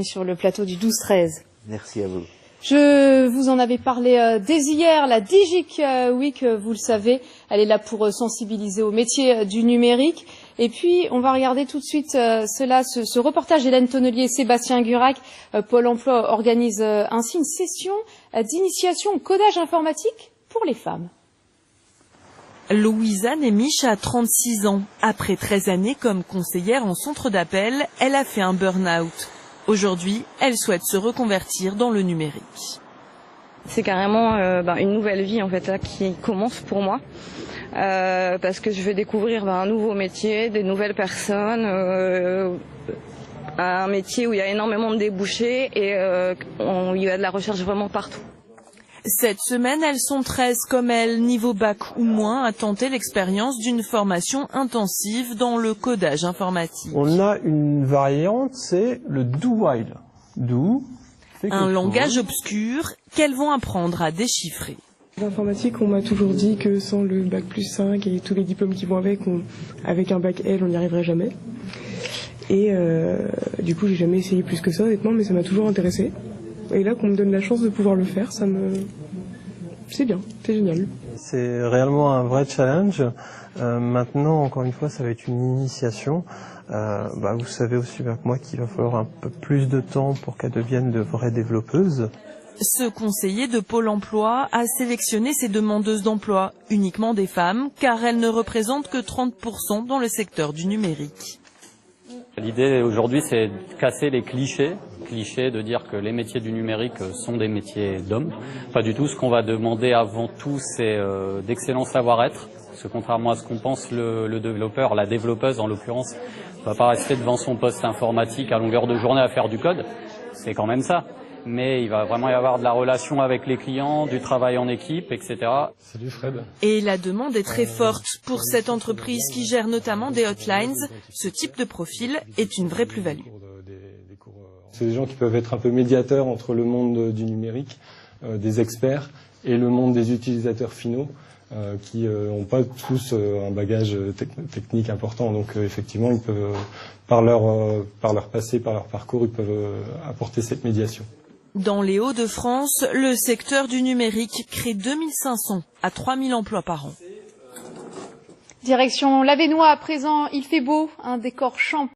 Sur le plateau du 12-13. Merci à vous. Je vous en avais parlé dès hier, la Digic Week, vous le savez, elle est là pour sensibiliser au métier du numérique. Et puis, on va regarder tout de suite ce reportage d'Hélène Tonnelier et Sébastien Gurac. Pôle emploi organise ainsi une session d'initiation au codage informatique pour les femmes. Louisa Nemisch a 36 ans. Après 13 années comme conseillère en centre d'appel, elle a fait un burn-out. Aujourd'hui, elle souhaite se reconvertir dans le numérique. C'est carrément une nouvelle vie en fait là qui commence pour moi parce que je vais découvrir un nouveau métier, des nouvelles personnes, un métier où il y a énormément de débouchés et il y a de la recherche vraiment partout. Cette semaine, elles sont 13 comme elle, niveau bac ou moins, à tenter l'expérience d'une formation intensive dans le codage informatique. On a une variante, c'est le do-while. Do, un langage obscur qu'elles vont apprendre à déchiffrer. L'informatique, on m'a toujours dit que sans le bac plus 5 et tous les diplômes qui vont avec un bac L, on n'y arriverait jamais. Et du coup, j'ai jamais essayé plus que ça, honnêtement, mais ça m'a toujours intéressé. Et là, qu'on me donne la chance de pouvoir le faire, c'est bien, c'est génial. C'est réellement un vrai challenge. Maintenant, encore une fois, ça va être une initiation. Vous savez aussi bien que moi qu'il va falloir un peu plus de temps pour qu'elles deviennent de vraies développeuses. Ce conseiller de Pôle emploi a sélectionné ses demandeuses d'emploi, uniquement des femmes, car elles ne représentent que 30% dans le secteur du numérique. L'idée aujourd'hui, c'est de casser les clichés de dire que les métiers du numérique sont des métiers d'hommes. Pas du tout. Ce qu'on va demander avant tout, c'est d'excellent savoir-être. Parce que contrairement à ce qu'on pense, le développeur, la développeuse en l'occurrence, ne va pas rester devant son poste informatique à longueur de journée à faire du code. C'est quand même ça. Mais il va vraiment y avoir de la relation avec les clients, du travail en équipe, etc. Salut Fred. Et la demande est très forte pour cette entreprise qui gère notamment des hotlines. Ce type de profil est une vraie plus-value. C'est des gens qui peuvent être un peu médiateurs entre le monde du numérique, des experts, et le monde des utilisateurs finaux, qui n'ont pas tous un bagage technique important. Donc effectivement, ils peuvent, par leur passé, par leur parcours, ils peuvent apporter cette médiation. Dans les Hauts-de-France, le secteur du numérique crée 2500 à 3000 emplois par an. Direction l'Avesnois à présent, il fait beau, un décor champêtre.